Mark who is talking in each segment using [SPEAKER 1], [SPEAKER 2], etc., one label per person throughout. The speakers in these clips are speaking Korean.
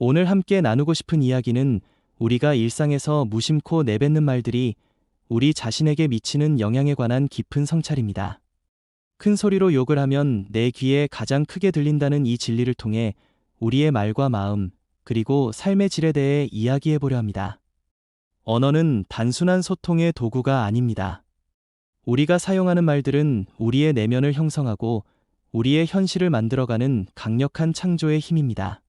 [SPEAKER 1] 오늘 함께 나누고 싶은 이야기는 우리가 일상에서 무심코 내뱉는 말들이 우리 자신에게 미치는 영향에 관한 깊은 성찰입니다. 큰 소리로 욕을 하면 내 귀에 가장 크게 들린다는 이 진리를 통해 우리의 말과 마음, 그리고 삶의 질에 대해 이야기해 보려 합니다. 언어는 단순한 소통의 도구가 아닙니다. 우리가 사용하는 말들은 우리의 내면을 형성하고 우리의 현실을 만들어가는 강력한 창조의 힘입니다.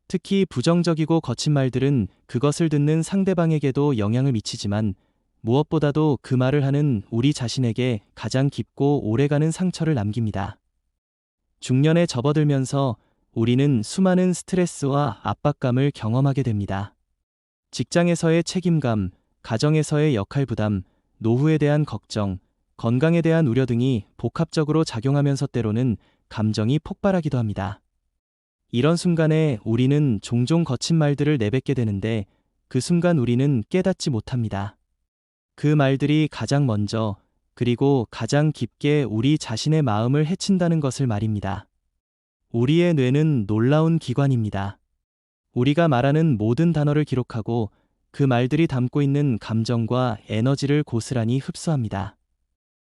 [SPEAKER 1] 특히 부정적이고 거친 말들은 그것을 듣는 상대방에게도 영향을 미치지만 무엇보다도 그 말을 하는 우리 자신에게 가장 깊고 오래가는 상처를 남깁니다. 중년에 접어들면서 우리는 수많은 스트레스와 압박감을 경험하게 됩니다. 직장에서의 책임감, 가정에서의 역할 부담, 노후에 대한 걱정, 건강에 대한 우려 등이 복합적으로 작용하면서 때로는 감정이 폭발하기도 합니다. 이런 순간에 우리는 종종 거친 말들을 내뱉게 되는데 그 순간 우리는 깨닫지 못합니다. 그 말들이 가장 먼저 그리고 가장 깊게 우리 자신의 마음을 해친다는 것을 말입니다. 우리의 뇌는 놀라운 기관입니다. 우리가 말하는 모든 단어를 기록하고 그 말들이 담고 있는 감정과 에너지를 고스란히 흡수합니다.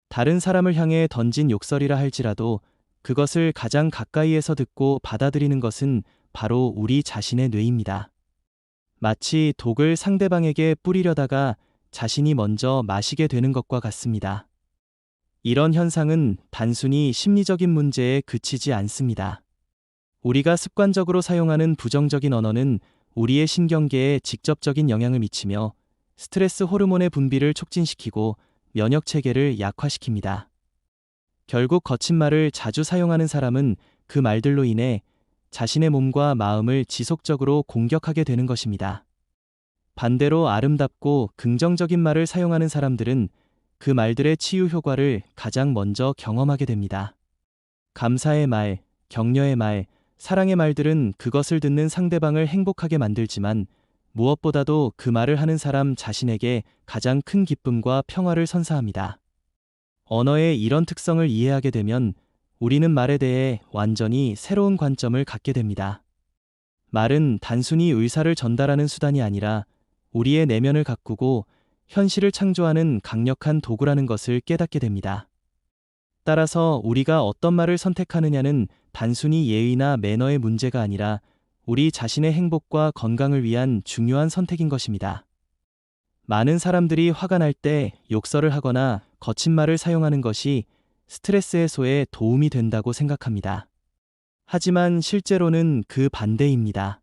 [SPEAKER 1] 다른 사람을 향해 던진 욕설이라 할지라도 그것을 가장 가까이에서 듣고 받아들이는 것은 바로 우리 자신의 뇌입니다. 마치 독을 상대방에게 뿌리려다가 자신이 먼저 마시게 되는 것과 같습니다. 이런 현상은 단순히 심리적인 문제에 그치지 않습니다. 우리가 습관적으로 사용하는 부정적인 언어는 우리의 신경계에 직접적인 영향을 미치며 스트레스 호르몬의 분비를 촉진시키고 면역 체계를 약화시킵니다. 결국 거친 말을 자주 사용하는 사람은 그 말들로 인해 자신의 몸과 마음을 지속적으로 공격하게 되는 것입니다. 반대로 아름답고 긍정적인 말을 사용하는 사람들은 그 말들의 치유 효과를 가장 먼저 경험하게 됩니다. 감사의 말, 격려의 말, 사랑의 말들은 그것을 듣는 상대방을 행복하게 만들지만 무엇보다도 그 말을 하는 사람 자신에게 가장 큰 기쁨과 평화를 선사합니다. 언어의 이런 특성을 이해하게 되면 우리는 말에 대해 완전히 새로운 관점을 갖게 됩니다. 말은 단순히 의사를 전달하는 수단이 아니라 우리의 내면을 가꾸고 현실을 창조하는 강력한 도구라는 것을 깨닫게 됩니다. 따라서 우리가 어떤 말을 선택하느냐는 단순히 예의나 매너의 문제가 아니라 우리 자신의 행복과 건강을 위한 중요한 선택인 것입니다. 많은 사람들이 화가 날 때 욕설을 하거나 거친 말을 사용하는 것이 스트레스 해소에 도움이 된다고 생각합니다. 하지만 실제로는 그 반대입니다.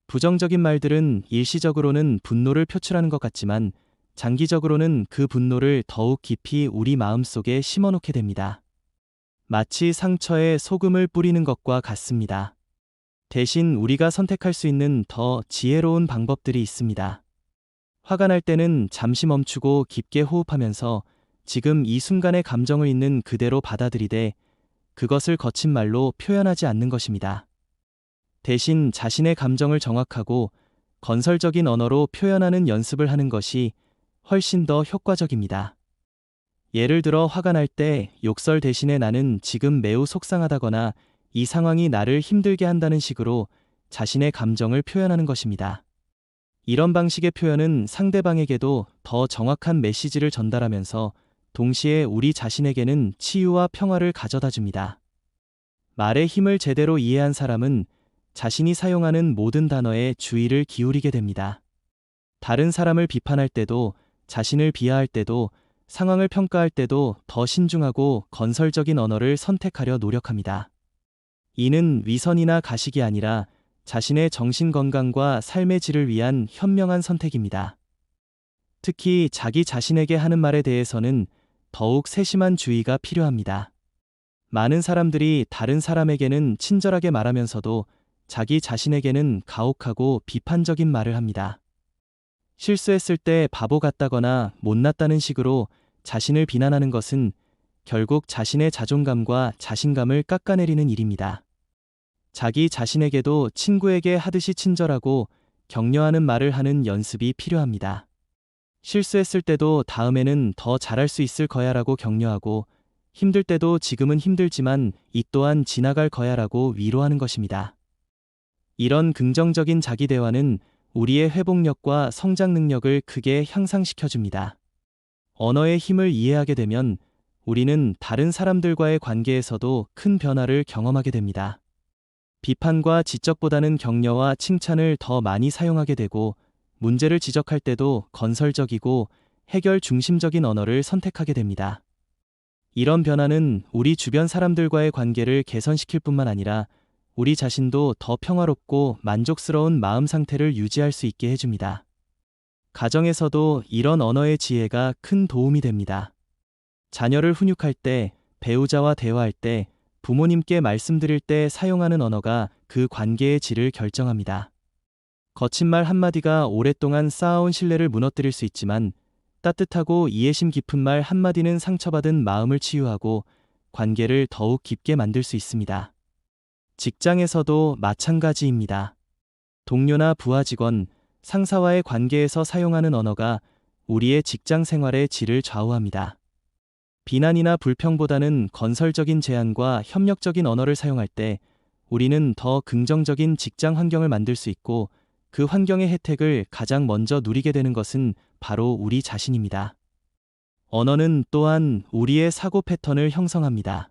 [SPEAKER 1] 부정적인 말들은 일시적으로는 분노를 표출하는 것 같지만 장기적으로는 그 분노를 더욱 깊이 우리 마음속에 심어놓게 됩니다. 마치 상처에 소금을 뿌리는 것과 같습니다. 대신 우리가 선택할 수 있는 더 지혜로운 방법들이 있습니다. 화가 날 때는 잠시 멈추고 깊게 호흡하면서 지금 이 순간의 감정을 있는 그대로 받아들이되 그것을 거친 말로 표현하지 않는 것입니다. 대신 자신의 감정을 정확하고 건설적인 언어로 표현하는 연습을 하는 것이 훨씬 더 효과적입니다. 예를 들어 화가 날 때 욕설 대신에 나는 지금 매우 속상하다거나 이 상황이 나를 힘들게 한다는 식으로 자신의 감정을 표현하는 것입니다. 이런 방식의 표현은 상대방에게도 더 정확한 메시지를 전달하면서 동시에 우리 자신에게는 치유와 평화를 가져다 줍니다. 말의 힘을 제대로 이해한 사람은 자신이 사용하는 모든 단어에 주의를 기울이게 됩니다. 다른 사람을 비판할 때도, 자신을 비하할 때도, 상황을 평가할 때도 더 신중하고 건설적인 언어를 선택하려 노력합니다. 이는 위선이나 가식이 아니라 자신의 정신 건강과 삶의 질을 위한 현명한 선택입니다. 특히 자기 자신에게 하는 말에 대해서는 더욱 세심한 주의가 필요합니다. 많은 사람들이 다른 사람에게는 친절하게 말하면서도 자기 자신에게는 가혹하고 비판적인 말을 합니다. 실수했을 때 바보 같다거나 못났다는 식으로 자신을 비난하는 것은 결국 자신의 자존감과 자신감을 깎아내리는 일입니다. 자기 자신에게도 친구에게 하듯이 친절하고 격려하는 말을 하는 연습이 필요합니다. 실수했을 때도 다음에는 더 잘할 수 있을 거야라고 격려하고 힘들 때도 지금은 힘들지만 이 또한 지나갈 거야라고 위로하는 것입니다. 이런 긍정적인 자기 대화는 우리의 회복력과 성장 능력을 크게 향상시켜줍니다. 언어의 힘을 이해하게 되면 우리는 다른 사람들과의 관계에서도 큰 변화를 경험하게 됩니다. 비판과 지적보다는 격려와 칭찬을 더 많이 사용하게 되고, 문제를 지적할 때도 건설적이고 해결 중심적인 언어를 선택하게 됩니다. 이런 변화는 우리 주변 사람들과의 관계를 개선시킬 뿐만 아니라 우리 자신도 더 평화롭고 만족스러운 마음 상태를 유지할 수 있게 해줍니다. 가정에서도 이런 언어의 지혜가 큰 도움이 됩니다. 자녀를 훈육할 때, 배우자와 대화할 때, 부모님께 말씀드릴 때 사용하는 언어가 그 관계의 질을 결정합니다. 거친 말 한마디가 오랫동안 쌓아온 신뢰를 무너뜨릴 수 있지만, 따뜻하고 이해심 깊은 말 한마디는 상처받은 마음을 치유하고 관계를 더욱 깊게 만들 수 있습니다. 직장에서도 마찬가지입니다. 동료나 부하 직원, 상사와의 관계에서 사용하는 언어가 우리의 직장 생활의 질을 좌우합니다. 비난이나 불평보다는 건설적인 제안과 협력적인 언어를 사용할 때 우리는 더 긍정적인 직장 환경을 만들 수 있고, 그 환경의 혜택을 가장 먼저 누리게 되는 것은 바로 우리 자신입니다. 언어는 또한 우리의 사고 패턴을 형성합니다.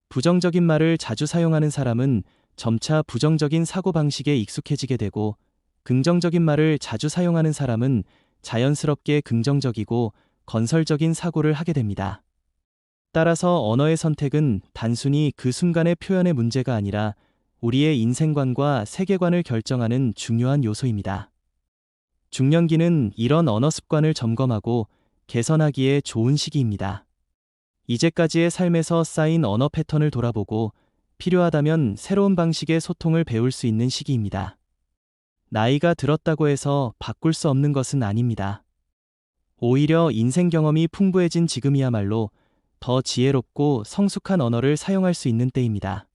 [SPEAKER 1] 부정적인 말을 자주 사용하는 사람은 점차 부정적인 사고 방식에 익숙해지게 되고, 긍정적인 말을 자주 사용하는 사람은 자연스럽게 긍정적이고 건설적인 사고를 하게 됩니다. 따라서 언어의 선택은 단순히 그 순간의 표현의 문제가 아니라 우리의 인생관과 세계관을 결정하는 중요한 요소입니다. 중년기는 이런 언어 습관을 점검하고 개선하기에 좋은 시기입니다. 이제까지의 삶에서 쌓인 언어 패턴을 돌아보고 필요하다면 새로운 방식의 소통을 배울 수 있는 시기입니다. 나이가 들었다고 해서 바꿀 수 없는 것은 아닙니다. 오히려 인생 경험이 풍부해진 지금이야말로 더 지혜롭고 성숙한 언어를 사용할 수 있는 때입니다.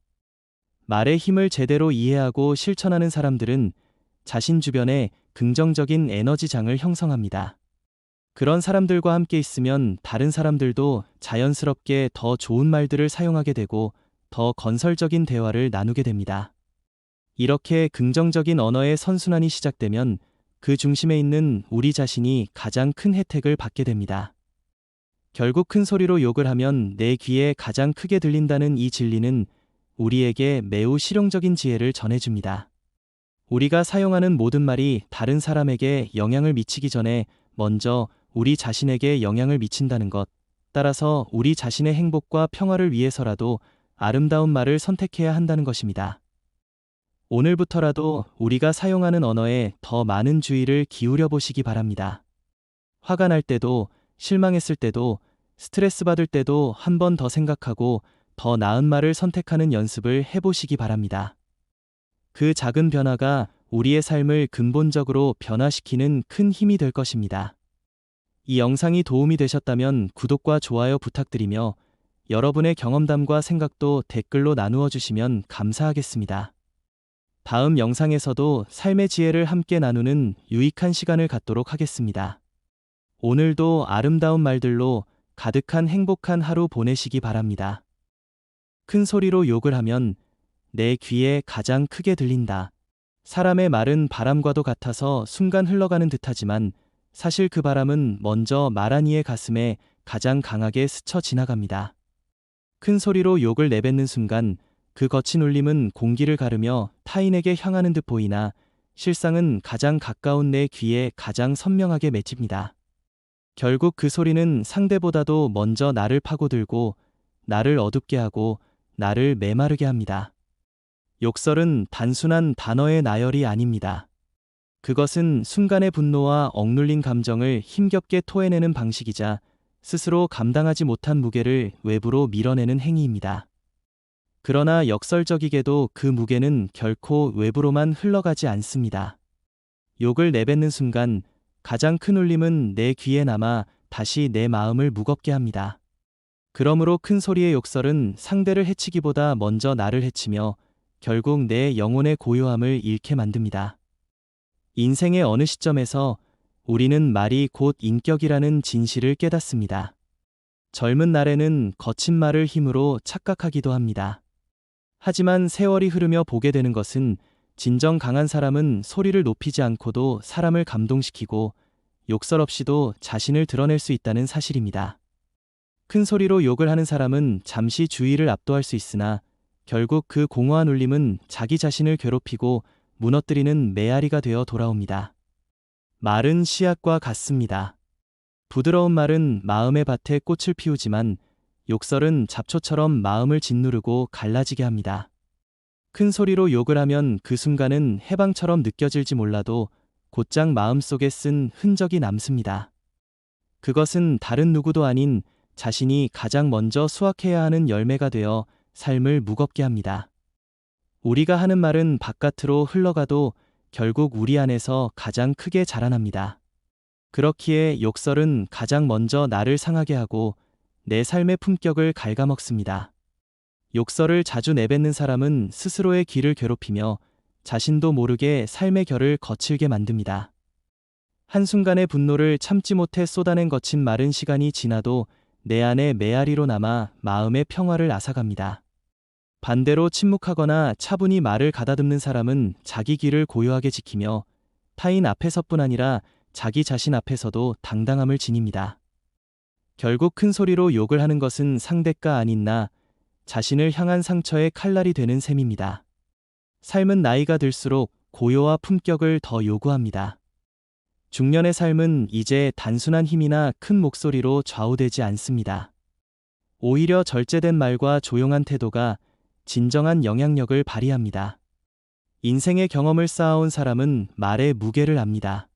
[SPEAKER 1] 말의 힘을 제대로 이해하고 실천하는 사람들은 자신 주변에 긍정적인 에너지장을 형성합니다. 그런 사람들과 함께 있으면 다른 사람들도 자연스럽게 더 좋은 말들을 사용하게 되고 더 건설적인 대화를 나누게 됩니다. 이렇게 긍정적인 언어의 선순환이 시작되면 그 중심에 있는 우리 자신이 가장 큰 혜택을 받게 됩니다. 결국 큰 소리로 욕을 하면 내 귀에 가장 크게 들린다는 이 진리는 우리에게 매우 실용적인 지혜를 전해줍니다. 우리가 사용하는 모든 말이 다른 사람에게 영향을 미치기 전에 먼저 우리 자신에게 영향을 미친다는 것, 따라서 우리 자신의 행복과 평화를 위해서라도 아름다운 말을 선택해야 한다는 것입니다. 오늘부터라도 우리가 사용하는 언어에 더 많은 주의를 기울여 보시기 바랍니다. 화가 날 때도, 실망했을 때도, 스트레스 받을 때도 한 번 더 생각하고 더 나은 말을 선택하는 연습을 해보시기 바랍니다. 그 작은 변화가 우리의 삶을 근본적으로 변화시키는 큰 힘이 될 것입니다. 이 영상이 도움이 되셨다면 구독과 좋아요 부탁드리며 여러분의 경험담과 생각도 댓글로 나누어 주시면 감사하겠습니다. 다음 영상에서도 삶의 지혜를 함께 나누는 유익한 시간을 갖도록 하겠습니다. 오늘도 아름다운 말들로 가득한 행복한 하루 보내시기 바랍니다. 큰 소리로 욕을 하면 내 귀에 가장 크게 들린다. 사람의 말은 바람과도 같아서 순간 흘러가는 듯하지만 사실 그 바람은 먼저 말한 이의 가슴에 가장 강하게 스쳐 지나갑니다. 큰 소리로 욕을 내뱉는 순간 그 거친 울림은 공기를 가르며 타인에게 향하는 듯 보이나 실상은 가장 가까운 내 귀에 가장 선명하게 맺힙니다. 결국 그 소리는 상대보다도 먼저 나를 파고들고 나를 어둡게 하고 나를 메마르게 합니다. 욕설은 단순한 단어의 나열이 아닙니다. 그것은 순간의 분노와 억눌린 감정을 힘겹게 토해내는 방식이자 스스로 감당하지 못한 무게를 외부로 밀어내는 행위입니다. 그러나 역설적이게도 그 무게는 결코 외부로만 흘러가지 않습니다. 욕을 내뱉는 순간 가장 큰 울림은 내 귀에 남아 다시 내 마음을 무겁게 합니다. 그러므로 큰 소리의 욕설은 상대를 해치기보다 먼저 나를 해치며 결국 내 영혼의 고요함을 잃게 만듭니다. 인생의 어느 시점에서 우리는 말이 곧 인격이라는 진실을 깨닫습니다. 젊은 날에는 거친 말을 힘으로 착각하기도 합니다. 하지만 세월이 흐르며 보게 되는 것은 진정 강한 사람은 소리를 높이지 않고도 사람을 감동시키고 욕설 없이도 자신을 드러낼 수 있다는 사실입니다. 큰 소리로 욕을 하는 사람은 잠시 주의를 압도할 수 있으나 결국 그 공허한 울림은 자기 자신을 괴롭히고 무너뜨리는 메아리가 되어 돌아옵니다. 말은 씨앗과 같습니다. 부드러운 말은 마음의 밭에 꽃을 피우지만 욕설은 잡초처럼 마음을 짓누르고 갈라지게 합니다. 큰 소리로 욕을 하면 그 순간은 해방처럼 느껴질지 몰라도 곧장 마음속에 쓴 흔적이 남습니다. 그것은 다른 누구도 아닌 자신이 가장 먼저 수확해야 하는 열매가 되어 삶을 무겁게 합니다. 우리가 하는 말은 바깥으로 흘러가도 결국 우리 안에서 가장 크게 자라납니다. 그렇기에 욕설은 가장 먼저 나를 상하게 하고 내 삶의 품격을 갉아먹습니다. 욕설을 자주 내뱉는 사람은 스스로의 귀를 괴롭히며 자신도 모르게 삶의 결을 거칠게 만듭니다. 한순간의 분노를 참지 못해 쏟아낸 거친 말은 시간이 지나도 내 안에 메아리로 남아 마음의 평화를 앗아갑니다. 반대로 침묵하거나 차분히 말을 가다듬는 사람은 자기 귀를 고요하게 지키며 타인 앞에서뿐 아니라 자기 자신 앞에서도 당당함을 지닙니다. 결국 큰 소리로 욕을 하는 것은 상대가 아닌 나 자신을 향한 상처의 칼날이 되는 셈입니다. 삶은 나이가 들수록 고요와 품격을 더 요구합니다. 중년의 삶은 이제 단순한 힘이나 큰 목소리로 좌우되지 않습니다. 오히려 절제된 말과 조용한 태도가 진정한 영향력을 발휘합니다. 인생의 경험을 쌓아온 사람은 말의 무게를 압니다.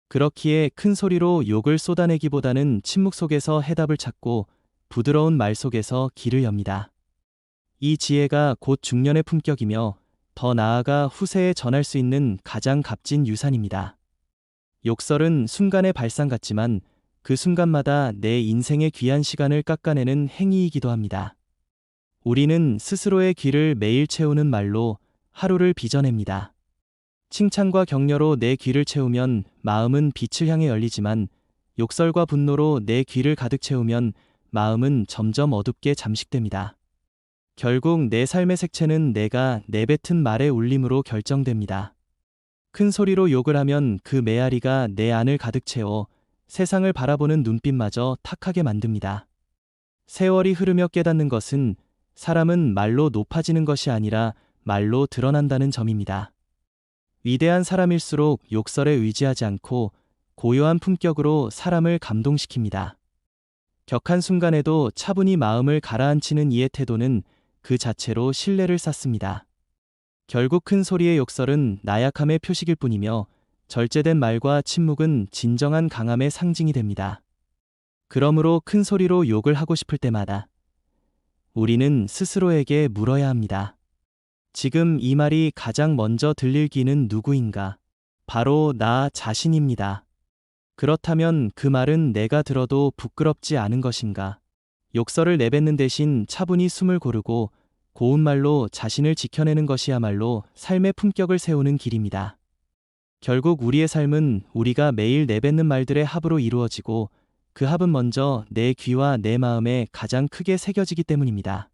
[SPEAKER 1] 그렇기에 큰 소리로 욕을 쏟아내기보다는 침묵 속에서 해답을 찾고 부드러운 말 속에서 길을 엽니다. 이 지혜가 곧 중년의 품격이며 더 나아가 후세에 전할 수 있는 가장 값진 유산입니다. 욕설은 순간의 발상 같지만 그 순간마다 내 인생의 귀한 시간을 깎아내는 행위이기도 합니다. 우리는 스스로의 귀를 매일 채우는 말로 하루를 빚어냅니다. 칭찬과 격려로 내 귀를 채우면 마음은 빛을 향해 열리지만 욕설과 분노로 내 귀를 가득 채우면 마음은 점점 어둡게 잠식됩니다. 결국 내 삶의 색채는 내가 내뱉은 말의 울림으로 결정됩니다. 큰 소리로 욕을 하면 그 메아리가 내 안을 가득 채워 세상을 바라보는 눈빛마저 탁하게 만듭니다. 세월이 흐르며 깨닫는 것은 사람은 말로 높아지는 것이 아니라 말로 드러난다는 점입니다. 위대한 사람일수록 욕설에 의지하지 않고 고요한 품격으로 사람을 감동시킵니다. 격한 순간에도 차분히 마음을 가라앉히는 이의 태도는 그 자체로 신뢰를 쌓습니다. 결국 큰 소리의 욕설은 나약함의 표식일 뿐이며 절제된 말과 침묵은 진정한 강함의 상징이 됩니다. 그러므로 큰 소리로 욕을 하고 싶을 때마다 우리는 스스로에게 물어야 합니다. 지금 이 말이 가장 먼저 들릴 귀는 누구인가? 바로 나 자신입니다. 그렇다면 그 말은 내가 들어도 부끄럽지 않은 것인가? 욕설을 내뱉는 대신 차분히 숨을 고르고 고운 말로 자신을 지켜내는 것이야말로 삶의 품격을 세우는 길입니다. 결국 우리의 삶은 우리가 매일 내뱉는 말들의 합으로 이루어지고 그 합은 먼저 내 귀와 내 마음에 가장 크게 새겨지기 때문입니다.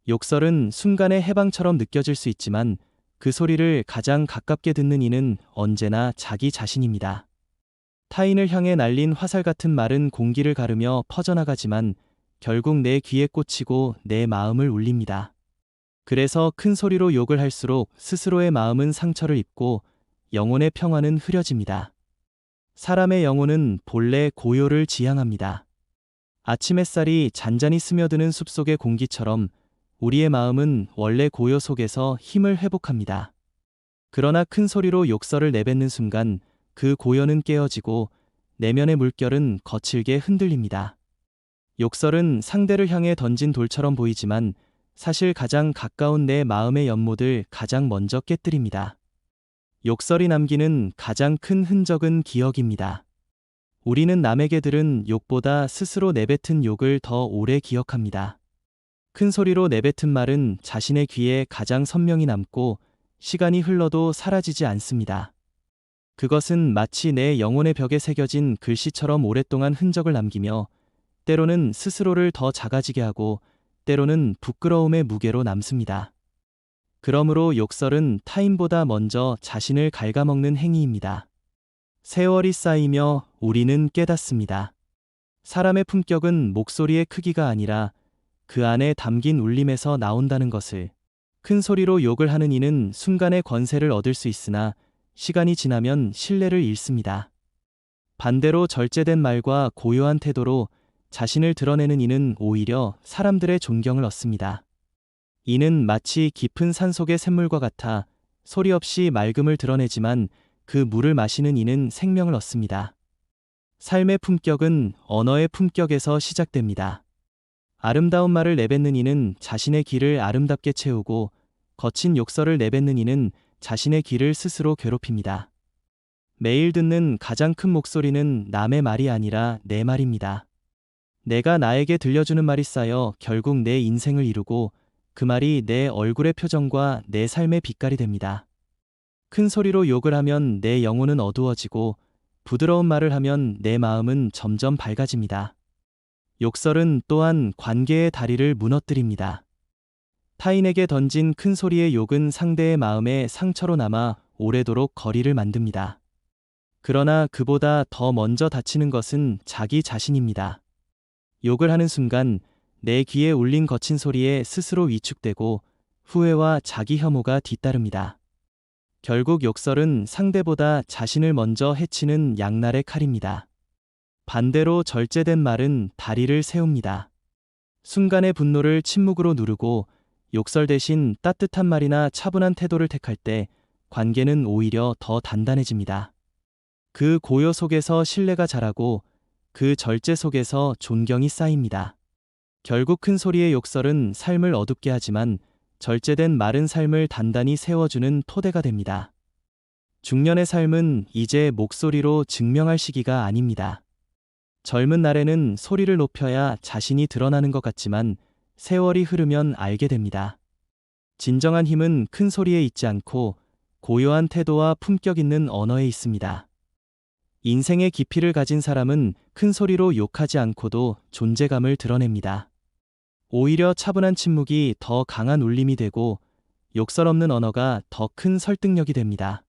[SPEAKER 1] 욕설은 순간의 해방처럼 느껴질 수 있지만 그 소리를 가장 가깝게 듣는 이는 언제나 자기 자신입니다. 타인을 향해 날린 화살 같은 말은 공기를 가르며 퍼져나가지만 결국 내 귀에 꽂히고 내 마음을 울립니다. 그래서 큰 소리로 욕을 할수록 스스로의 마음은 상처를 입고 영혼의 평화는 흐려집니다. 사람의 영혼은 본래 고요를 지향합니다. 아침 햇살이 잔잔히 스며드는 숲속의 공기처럼 우리의 마음은 원래 고요 속에서 힘을 회복합니다. 그러나 큰 소리로 욕설을 내뱉는 순간 그 고요는 깨어지고 내면의 물결은 거칠게 흔들립니다. 욕설은 상대를 향해 던진 돌처럼 보이지만 사실 가장 가까운 내 마음의 연못을 가장 먼저 깨뜨립니다. 욕설이 남기는 가장 큰 흔적은 기억입니다. 우리는 남에게 들은 욕보다 스스로 내뱉은 욕을 더 오래 기억합니다. 큰 소리로 내뱉은 말은 자신의 귀에 가장 선명히 남고 시간이 흘러도 사라지지 않습니다. 그것은 마치 내 영혼의 벽에 새겨진 글씨처럼 오랫동안 흔적을 남기며 때로는 스스로를 더 작아지게 하고 때로는 부끄러움의 무게로 남습니다. 그러므로 욕설은 타인보다 먼저 자신을 갉아먹는 행위입니다. 세월이 쌓이며 우리는 깨닫습니다. 사람의 품격은 목소리의 크기가 아니라 그 안에 담긴 울림에서 나온다는 것을. 큰 소리로 욕을 하는 이는 순간의 권세를 얻을 수 있으나 시간이 지나면 신뢰를 잃습니다. 반대로 절제된 말과 고요한 태도로 자신을 드러내는 이는 오히려 사람들의 존경을 얻습니다. 이는 마치 깊은 산속의 샘물과 같아 소리 없이 맑음을 드러내지만 그 물을 마시는 이는 생명을 얻습니다. 삶의 품격은 언어의 품격에서 시작됩니다. 아름다운 말을 내뱉는 이는 자신의 길을 아름답게 채우고 거친 욕설을 내뱉는 이는 자신의 길을 스스로 괴롭힙니다. 매일 듣는 가장 큰 목소리는 남의 말이 아니라 내 말입니다. 내가 나에게 들려주는 말이 쌓여 결국 내 인생을 이루고 그 말이 내 얼굴의 표정과 내 삶의 빛깔이 됩니다. 큰 소리로 욕을 하면 내 영혼은 어두워지고 부드러운 말을 하면 내 마음은 점점 밝아집니다. 욕설은 또한 관계의 다리를 무너뜨립니다. 타인에게 던진 큰 소리의 욕은 상대의 마음에 상처로 남아 오래도록 거리를 만듭니다. 그러나 그보다 더 먼저 다치는 것은 자기 자신입니다. 욕을 하는 순간 내 귀에 울린 거친 소리에 스스로 위축되고 후회와 자기 혐오가 뒤따릅니다. 결국 욕설은 상대보다 자신을 먼저 해치는 양날의 칼입니다. 반대로 절제된 말은 다리를 세웁니다. 순간의 분노를 침묵으로 누르고 욕설 대신 따뜻한 말이나 차분한 태도를 택할 때 관계는 오히려 더 단단해집니다. 그 고요 속에서 신뢰가 자라고 그 절제 속에서 존경이 쌓입니다. 결국 큰 소리의 욕설은 삶을 어둡게 하지만 절제된 말은 삶을 단단히 세워주는 토대가 됩니다. 중년의 삶은 이제 목소리로 증명할 시기가 아닙니다. 젊은 날에는 소리를 높여야 자신이 드러나는 것 같지만 세월이 흐르면 알게 됩니다. 진정한 힘은 큰 소리에 있지 않고 고요한 태도와 품격 있는 언어에 있습니다. 인생의 깊이를 가진 사람은 큰 소리로 욕하지 않고도 존재감을 드러냅니다. 오히려 차분한 침묵이 더 강한 울림이 되고 욕설 없는 언어가 더 큰 설득력이 됩니다.